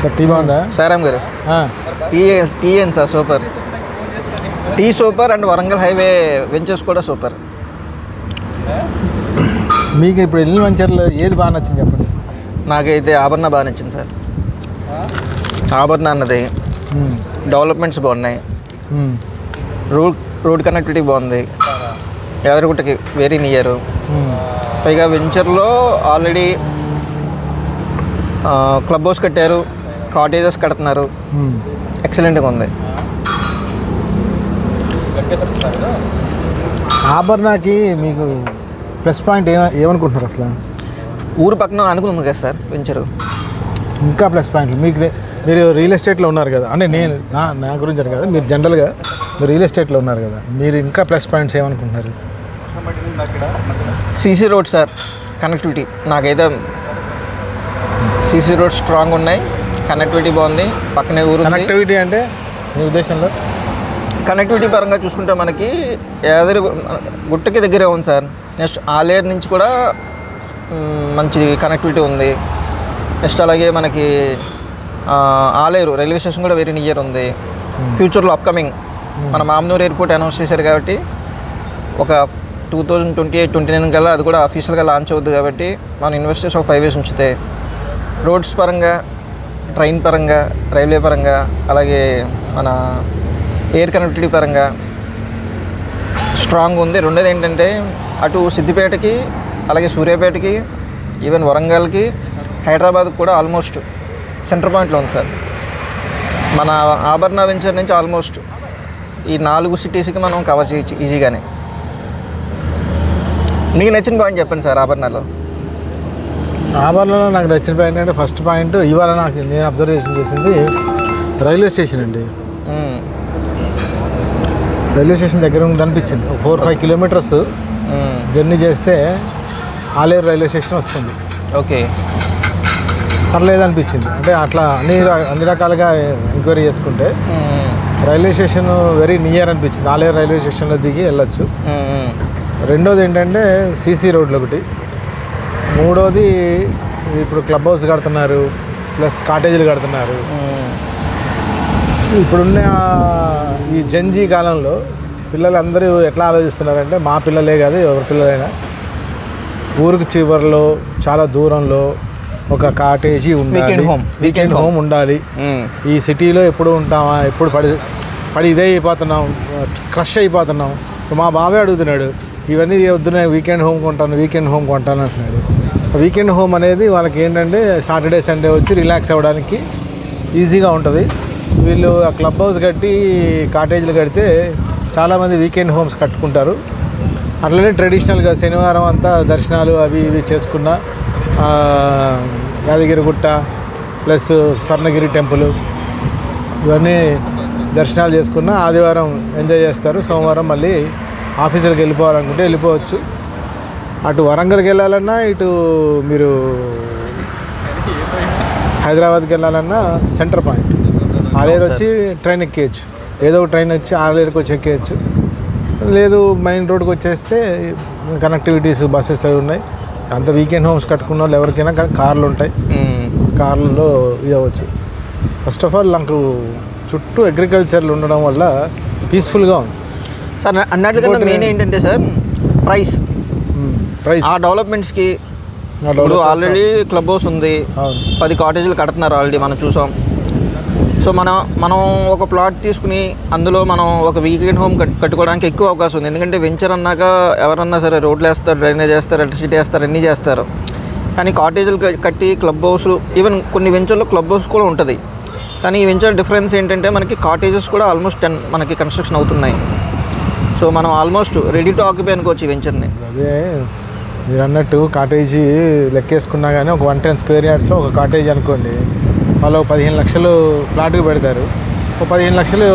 Sir tea బాగుందా? సారామ్ గారు tea ఏంటి sir super, tea super and Warangal Highway Ventures కూడా సూపర్. మీకు ఇప్పుడు వెళ్ళిన వెంచర్లో ఏది బాగా నచ్చింది చెప్పండి. నాకైతే ఆభరణ బాగా నచ్చింది సార్. ఆభరణ అన్నది డెవలప్మెంట్స్ బాగున్నాయి, రోడ్ కనెక్టివిటీ బాగుంది, యాదగిరిగుట్టకి వెరీ నియర్. పైగా వెంచర్లో ఆల్రెడీ క్లబ్ హౌస్ కట్టారు, కాటేజెస్ కడుతున్నారు, ఎక్సలెంట్గా ఉంది. ఆభరణకి మీకు ప్లస్ పాయింట్ ఏమనుకుంటున్నారు అసలు? ఊరు పక్కన అనుకుంది కదా సార్ వెంచరు. ఇంకా ప్లస్ పాయింట్లు మీకు మీరు రియల్ ఎస్టేట్లో ఉన్నారు కదా, అంటే నేను నా గురించి అని కదా, మీరు జనరల్గా మీరు రియల్ ఎస్టేట్లో ఉన్నారు కదా, మీరు ఇంకా ప్లస్ పాయింట్స్ ఏమనుకుంటున్నారు? సీసీ రోడ్ సార్, కనెక్టివిటీ నాకైతే సీసీ రోడ్ స్ట్రాంగ్ ఉన్నాయి, కనెక్టివిటీ బాగుంది, పక్కనే ఊరు. కనెక్టివిటీ అంటే మీ ఉద్దేశంలో? కనెక్టివిటీ పరంగా చూసుకుంటే మనకి గుట్టకి దగ్గరే ఉంది సార్. నెక్స్ట్ ఆలేరు నుంచి కూడా మంచి కనెక్టివిటీ ఉంది. నెక్స్ట్ అలాగే మనకి ఆలేరు రైల్వే స్టేషన్ కూడా వెరీ నియర్ ఉంది. ఫ్యూచర్లో అప్కమింగ్ మన మామనూరు ఎయిర్పోర్ట్ అనౌన్స్ చేశారు కాబట్టి ఒక 2028-29 కల్లా అది కూడా అఫీషియల్గా లాంచ్ అవుతుంది. కాబట్టి మన ఇన్వెస్టర్స్ ఒక 5 years ఉంచితే రోడ్స్ పరంగా, ట్రైన్ పరంగా, రైల్వే పరంగా, అలాగే మన ఎయిర్ కనెక్టివిటీ పరంగా స్ట్రాంగ్ ఉంది. రెండోది ఏంటంటే అటు సిద్దిపేటకి, అలాగే సూర్యాపేటకి, ఈవెన్ వరంగల్కి, హైదరాబాద్కి కూడా ఆల్మోస్ట్ సెంటర్ పాయింట్లో ఉంది సార్. మన ఆభరణ వెంచర్ నుంచి ఆల్మోస్ట్ ఈ 4 cities-కి మనం కవర్ చేయొచ్చు ఈజీగానే. మీకు నచ్చిన పాయింట్ చెప్పండి సార్ ఆభరణలో. ఆభరణలో నాకు నచ్చిన పాయింట్ అంటే ఫస్ట్ పాయింట్ ఇవాళ నేను అబ్జర్వేషన్ చేసింది రైల్వే స్టేషన్ అండి. రైల్వే స్టేషన్ దగ్గర అనిపించింది. 4-5 kilometers జర్నీ చేస్తే ఆలేరు రైల్వే స్టేషన్ వస్తుంది. ఓకే, పర్లేదు అనిపించింది. అంటే అట్లా అన్ని రకాలుగా ఎంక్వైరీ చేసుకుంటే రైల్వే స్టేషన్ వెరీ నియర్ అనిపించింది. ఆలేరు రైల్వే స్టేషన్లో దిగి వెళ్ళొచ్చు. రెండోది ఏంటంటే సీసీ రోడ్లు ఒకటి. మూడోది ఇప్పుడు క్లబ్ హౌస్ కడుతున్నారు, ప్లస్ కాటేజీలు కడుతున్నారు. ఇప్పుడున్న ఈ జంజీ కాలంలో పిల్లలందరూ ఎట్లా ఆలోచిస్తున్నారంటే, మా పిల్లలే కాదు ఎవరి పిల్లలైనా ఊరికి చివరిలో చాలా దూరంలో ఒక కాటేజీ ఉండాలి, వీకెండ్ హోమ్ ఉండాలి. ఈ సిటీలో ఎప్పుడు ఉంటామా, ఎప్పుడు పడి ఇదే అయిపోతున్నాం, క్రష్ అయిపోతున్నాం. మా బాబాయ్ అడుగుతున్నాడు, ఇవన్నీ వద్దున్నాయి, వీకెండ్ హోమ్ కొంటాను అంటున్నాడు. వీకెండ్ హోమ్ అనేది వాళ్ళకి ఏంటంటే సాటర్డే సండే వచ్చి రిలాక్స్ అవ్వడానికి ఈజీగా ఉంటుంది. వీళ్ళు ఆ క్లబ్ హౌస్ కట్టి కాటేజీలు కడితే చాలామంది వీకెండ్ హోమ్స్ కట్టుకుంటారు. అట్లనే ట్రెడిషనల్గా శనివారం అంతా దర్శనాలు అవి ఇవి చేసుకున్న యాదగిరిగుట్ట ప్లస్ స్వర్ణగిరి టెంపుల్ ఇవన్నీ దర్శనాలు చేసుకున్న ఆదివారం ఎంజాయ్ చేస్తారు. సోమవారం మళ్ళీ ఆఫీసులకు వెళ్ళిపోవాలనుకుంటే వెళ్ళిపోవచ్చు. అటు వరంగల్కి వెళ్ళాలన్నా, ఇటు మీరు హైదరాబాద్కి వెళ్ళాలన్నా సెంటర్ పాయింట్ ఆలేరు వచ్చి ట్రైన్ ఎక్కేయచ్చు. ఏదో ఒక ట్రైన్ వచ్చి ఆలేరుకి వచ్చి ఎక్కేయచ్చు. లేదు మెయిన్ రోడ్కి వచ్చేస్తే కనెక్టివిటీస్ బస్సెస్ అవి ఉన్నాయి. అంత వీకెండ్ హోమ్స్ కట్టుకున్న వాళ్ళు ఎవరికైనా కానీ కార్లు ఉంటాయి, కార్లలో ఇది అవ్వచ్చు. ఫస్ట్ ఆఫ్ ఆల్ నాకు చుట్టూ అగ్రికల్చర్లు ఉండడం వల్ల పీస్ఫుల్గా ఉంది సార్. అన్నట్లుగా మెయిన్ ఏంటంటే సార్ ప్రైస్ ఆ డెవలప్మెంట్స్కి ఇప్పుడు ఆల్రెడీ క్లబ్ హౌస్ ఉంది, 10 కాటేజీలు కడుతున్నారు ఆల్రెడీ మనం చూసాం. సో మనం ఒక ప్లాట్ తీసుకుని అందులో మనం ఒక వీకెండ్ హోమ్ కట్టుకోవడానికి ఎక్కువ అవకాశం ఉంది. ఎందుకంటే వెంచర్ అన్నాక ఎవరన్నా సరే రోడ్లు వేస్తారు, డ్రైనేజ్ వేస్తారు, ఎలక్ట్రిసిటీ వేస్తారు, అన్నీ చేస్తారు. కానీ కాటేజీలు కట్టి క్లబ్ హౌస్, ఈవెన్ కొన్ని వెంచర్లో క్లబ్ హౌస్ కూడా ఉంటుంది. కానీ ఈ వెంచర్ డిఫరెన్స్ ఏంటంటే మనకి కాటేజెస్ కూడా ఆల్మోస్ట్ 10 మనకి కన్స్ట్రక్షన్ అవుతున్నాయి. సో మనం ఆల్మోస్ట్ రెడీ టు ఆక్యుపై అనుకోవచ్చు ఈ వెంచర్ని. అదే మీరు అన్నట్టు కాటేజీ లెక్కేసుకున్నా కానీ ఒక 110 square yardsలో ఒక కాటేజీ అనుకోండి, వాళ్ళు 15 లక్షలు ఫ్లాట్కి పెడతారు, ఒక 15 లక్షలు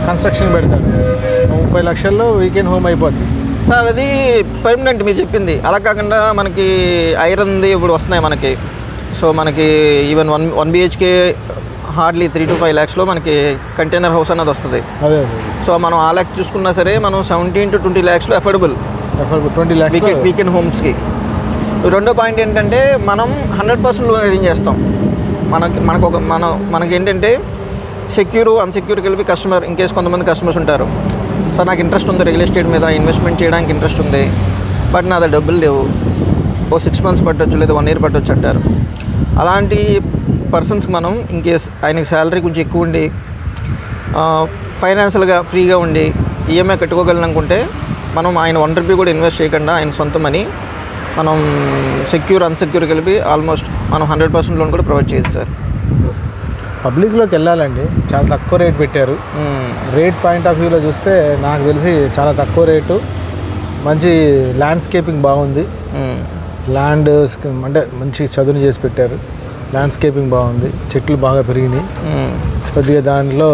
కన్స్ట్రక్షన్ పెడతారు, 30 లక్షల్లో వీకెండ్ హోమ్ అయిపోద్ది సార్. అది పర్మనెంట్ మీరు చెప్పింది. అలా కాకుండా మనకి ఐరన్ది ఇప్పుడు వస్తున్నాయి మనకి. సో మనకి ఈవెన్ 1 BHK హార్డ్లీ 3 to 5 lakhsలో మనకి కంటైనర్ హౌస్ అన్నది వస్తుంది. అదే సో మనం ఆ లెక్క చూసుకున్నా సరే మనం 17 to 20 lakhsలో అఫోర్డబుల్ 20 lakhs వీకెండ్ హోమ్స్కి. రెండో పాయింట్ ఏంటంటే మనం 100% లోన్ అరేంజ్ చేస్తాం. మనకి ఏంటంటే సెక్యూర్ అన్సెక్యూర్ కలిపి కస్టమర్ ఇన్ కేస్ కొంతమంది కస్టమర్స్ ఉంటారు. సార్ నాకు ఇంట్రెస్ట్ ఉంది రియల్ ఎస్టేట్ మీద ఇన్వెస్ట్మెంట్ చేయడానికి ఇంట్రెస్ట్ ఉంది, బట్ నా దగ్గర డబ్బులు లేవు, ఓ 6 months పట్టొచ్చు లేదా 1 year పట్టొచ్చు అంటారు. అలాంటి పర్సన్స్కి మనం ఇన్ కేస్ ఆయనకి శాలరీ కొంచెం ఎక్కువ ఉండి ఫైనాన్షియల్గా ఫ్రీగా ఉండి ఈఎంఐ కట్టుకోగలను అనుకుంటే మనం ఆయన 1 rupee కూడా ఇన్వెస్ట్ చేయకుండా ఆయన సొంత మనీ మనం సెక్యూర్ అన్సెక్యూర్ కలిపి ఆల్మోస్ట్ మనం 100% లోన్ కూడా ప్రొవైడ్ చేయొచ్చు సార్. పబ్లిక్లోకి వెళ్ళాలండి, చాలా తక్కువ రేట్ పెట్టారు. రేట్ పాయింట్ ఆఫ్ వ్యూలో చూస్తే నాకు తెలిసి చాలా తక్కువ రేటు, మంచి ల్యాండ్స్కేపింగ్ బాగుంది, ల్యాండ్ అంటే మంచి చదును చేసి పెట్టారు, ల్యాండ్స్కేపింగ్ బాగుంది, చెట్లు బాగా పెరిగినాయి, కొద్దిగా దాంట్లో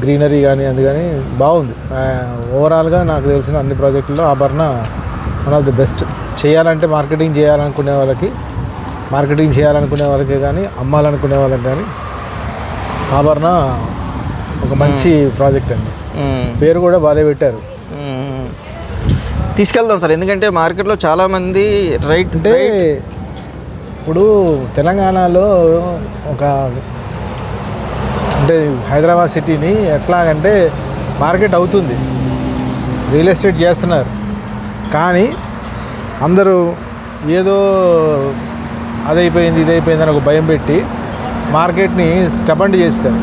గ్రీనరీ కానీ అది కానీ బాగుంది. ఓవరాల్గా నాకు తెలిసిన అన్ని ప్రాజెక్టుల్లో ఆభరణ వన్ ఆఫ్ ది బెస్ట్. చేయాలంటే మార్కెటింగ్ చేయాలనుకునే వాళ్ళకి కానీ అమ్మాలనుకునే వాళ్ళకి కానీ ఆభరణ ఒక మంచి ప్రాజెక్ట్ అండి. పేరు కూడా బాగా పెట్టారు. తీసుకెళ్దాం సార్, ఎందుకంటే మార్కెట్లో చాలామంది రైట్ అంటే ఇప్పుడు తెలంగాణలో ఒక అంటే హైదరాబాద్ సిటీని ఎట్లాగంటే మార్కెట్ అవుతుంది, రియల్ ఎస్టేట్ చేస్తున్నారు, కానీ అందరూ ఏదో అదైపోయింది ఇదైపోయింది అని ఒక భయం పెట్టి మార్కెట్ని స్టబండ్ చేస్తారు,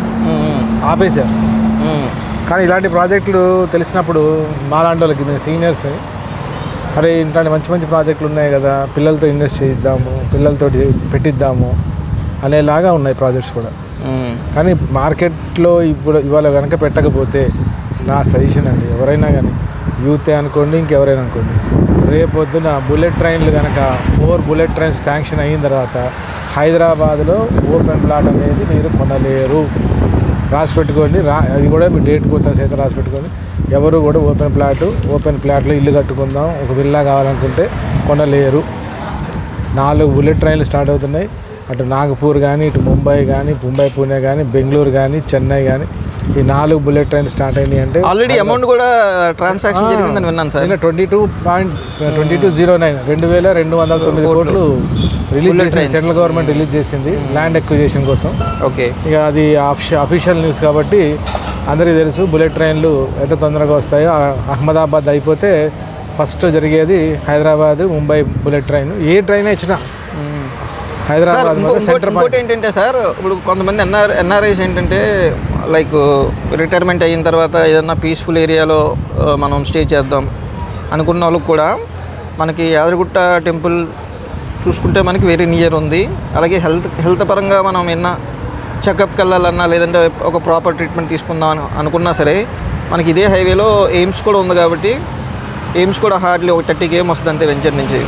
ఆపేశారు. కానీ ఇలాంటి ప్రాజెక్టులు తెలిసినప్పుడు మాలాంటి వాళ్ళకి మేము సీనియర్స్ అరే ఇట్లాంటి మంచి మంచి ప్రాజెక్టులు ఉన్నాయి కదా, పిల్లలతో ఇన్వెస్ట్ చేయిద్దాము, పిల్లలతో పెట్టిద్దాము అనేలాగా ఉన్నాయి ప్రాజెక్ట్స్ కూడా. కానీ మార్కెట్లో ఇవాళ కనుక పెట్టకపోతే నా సజెషన్ అండి, ఎవరైనా కానీ యూతే అనుకోండి ఇంకెవరైనా అనుకోండి, రేపొద్దున బుల్లెట్ ట్రైన్లు కనుక 4 bullet trains శాంక్షన్ అయిన తర్వాత హైదరాబాద్లో ఓపెన్ ప్లాట్ అనేది మీరు కొనలేరు. రాసి పెట్టుకోండి, అది కూడా మీ డేట్ కొత్త సైతం రాసి పెట్టుకోండి. ఎవరు కూడా ఓపెన్ ప్లాట్లో ఇల్లు కట్టుకుందాం, ఒక విల్లా కావాలనుకుంటే కొనలేరు. 4 bullet trains స్టార్ట్ అవుతున్నాయి, అటు నాగపూర్ కానీ, ఇటు ముంబై కానీ, పూణే కానీ, బెంగళూరు కానీ, చెన్నై కానీ, ఈ 4 bullet trains స్టార్ట్ అయినాయి. అంటే ఆల్రెడీ అమౌంట్ కూడా ట్రాన్సాక్షన్ జరిగిందని విన్నాను సార్. 22.2209 2209 కోట్లు రిలీజ్ చేసింది, సెంట్రల్ గవర్నమెంట్ రిలీజ్ చేసింది ల్యాండ్ ఎక్విజిషన్ కోసం. ఓకే, ఇక అది అఫీషియల్ న్యూస్ కాబట్టి అందరికీ తెలుసు. బుల్లెట్ ట్రైన్లు ఎంత తొందరగా వస్తాయో, అహ్మదాబాద్ అయిపోతే ఫస్ట్ జరిగేది హైదరాబాద్ ముంబై బుల్లెట్ ట్రైన్. ఏ ట్రైన్ ఇచ్చినా హైదరాబాద్ ఇంకోటి ఏంటంటే సార్, ఇప్పుడు కొంతమంది ఎన్ఆర్ఐస్ ఏంటంటే లైక్ రిటైర్మెంట్ అయిన తర్వాత ఏదన్నా పీస్ఫుల్ ఏరియాలో మనం స్టే చేద్దాం అనుకున్న వాళ్ళకి కూడా మనకి యాదగిరిగుట్ట టెంపుల్ చూసుకుంటే మనకి వెరీ నియర్ ఉంది. అలాగే హెల్త్ పరంగా మనం ఏమన్నా చెకప్కి వెళ్ళాలన్నా లేదంటే ఒక ప్రాపర్ ట్రీట్మెంట్ తీసుకుందాం అనుకున్నా సరే మనకి ఇదే హైవేలో ఎయిమ్స్ కూడా ఉంది కాబట్టి ఎయిమ్స్ కూడా హార్డ్లీ ఒక 30 km వస్తుంది అంతే వెంచర్ నుంచి.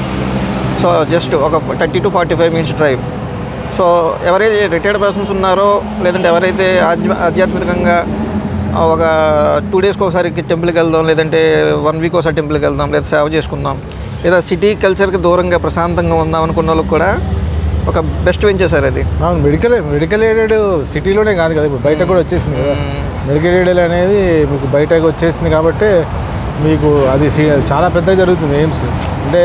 సో జస్ట్ ఒక 30 to 45 minutes డ్రైవ్. సో ఎవరైతే రిటైర్డ్ పర్సన్స్ ఉన్నారో లేదంటే ఎవరైతే ఆధ్యాత్మికంగా ఒక 2 daysకి ఒకసారి టెంపుల్కి వెళ్దాం, లేదంటే 1 week ఒకసారి టెంపుల్కి వెళ్దాం, లేదా సేవ చేసుకుందాం, లేదా సిటీ కల్చర్కి దూరంగా ప్రశాంతంగా ఉందాం అనుకున్న వాళ్ళకి కూడా ఒక బెస్ట్ వెంచర్ సార్ అది. మెడికల్ ఎయిడెడ్ సిటీలోనే కాదు కదా, ఇప్పుడు బయట కూడా వచ్చేసింది కదా. మెడికల్ ఎయిడెడ్ అనేది మీకు బయటకు వచ్చేసింది కాబట్టి మీకు అది చాలా పెద్దగా జరుగుతుంది. ఎయిమ్స్ అంటే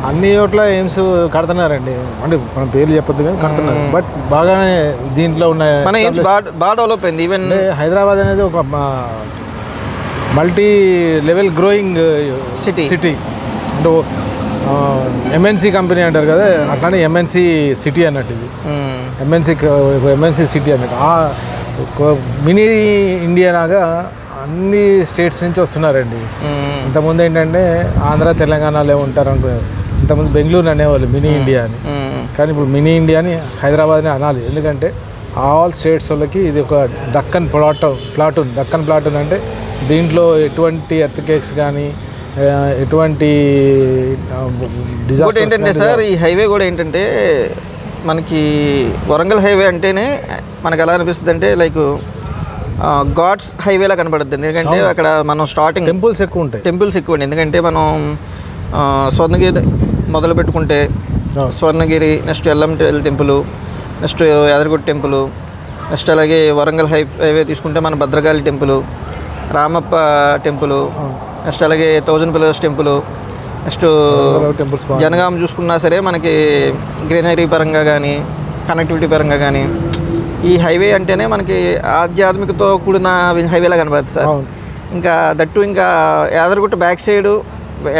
అన్ని చోట్ల ఎయిమ్స్ కడుతున్నారండి, అంటే మనం పేర్లు చెప్పొద్దు కానీ కడుతున్నారు. బట్ బాగానే దీంట్లో ఉన్నాయి, మన ఎయిమ్స్ బాగా డెవలప్ అయింది. ఈవెన్ హైదరాబాద్ అనేది ఒక మల్టీ లెవెల్ గ్రోయింగ్ సిటీ. అంటే ఎంఎన్సీ కంపెనీ అంటారు కదా, అట్లానే ఎంఎన్సీ సిటీ అన్నట్టు ఇది. ఎంఎన్సీ సిటీ అన్నట్టు మినీ ఇండియా లాగా అన్ని స్టేట్స్ నుంచి వస్తున్నారండి. ఇంతకుముందు ఏంటంటే ఆంధ్ర తెలంగాణలో ఉంటారు అనుకున్నారు, ఇంతకుముందు బెంగళూరు అనేవాళ్ళు మినీ ఇండియా అని. కానీ ఇప్పుడు మినీ ఇండియా అని హైదరాబాద్ని అనాలి, ఎందుకంటే ఆల్ స్టేట్స్ వాళ్ళకి ఇది ఒక దక్కన్ ప్లాటూన్ అంటే దీంట్లో ఎటువంటి ఎర్త్క్వేక్స్ కానీ ఎటువంటి డిజాస్టర్ ఏంటంటే సార్, ఈ హైవే కూడా ఏంటంటే మనకి వరంగల్ హైవే అంటేనే మనకు ఎలా అనిపిస్తుంది అంటే లైక్ గాడ్స్ హైవేలా కనపడుతుంది. ఎందుకంటే అక్కడ మనం స్టార్టింగ్ టెంపుల్స్ ఎక్కువ ఉంటాయి. ఎందుకంటే మనం స్వర్ణగిరి మొదలు పెట్టుకుంటే Swarnagiri, next Yellampalli temple, next Yadagirigutta temple, next అలాగే వరంగల్ హైవే తీసుకుంటే మన Bhadrakali temple, Ramappa temple, next అలాగే 1000 Pillars టెంపుల్, నెక్స్ట్ జనగాం చూసుకున్నా సరే మనకి గ్రీనరీ పరంగా కానీ కనెక్టివిటీ పరంగా కానీ ఈ హైవే అంటేనే మనకి ఆధ్యాత్మికతో కూడిన హైవేలా కనబడుతుంది సార్. ఇంకా దట్టు ఇంకా యాదగిరిగుట్ట బ్యాక్ సైడ్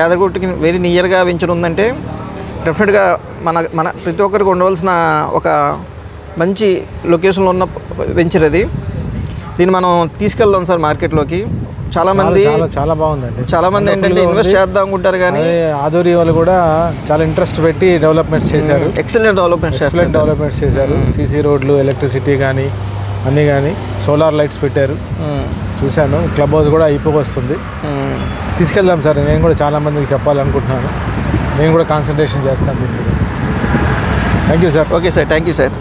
యాదగిరిగుట్టకి వెరీ నియర్గా వెంచర్ ఉందంటే డెఫినెట్గా మన ప్రతి ఒక్కరికి ఉండవలసిన ఒక మంచి లొకేషన్లో ఉన్న వెంచర్ అది. దీన్ని మనం తీసుకెళ్దాం సార్ మార్కెట్లోకి. చాలామంది చాలా బాగుందండి. చాలామంది ఏంటంటే ఇన్వెస్ట్ చేద్దాం అనుకుంటారు కానీ ఆదూరి వాళ్ళు కూడా చాలా ఇంట్రెస్ట్ పెట్టి డెవలప్మెంట్స్ చేశారు. ఎక్సలెంట్ డెవలప్మెంట్స్ చేశారు. సీసీ రోడ్లు, ఎలక్ట్రిసిటీ కానీ అన్నీ కానీ, సోలార్ లైట్స్ పెట్టారు. చూశాను. క్లబ్ హౌస్ కూడా అయిపోవస్తుంది. తీసుకెళ్దాం సార్. నేను కూడా చాలామందికి చెప్పాలనుకుంటున్నాను. నేను కూడా కాన్సన్ట్రేషన్ చేస్తాను దీన్ని. Thank you sir. Okay sir, thank you sir.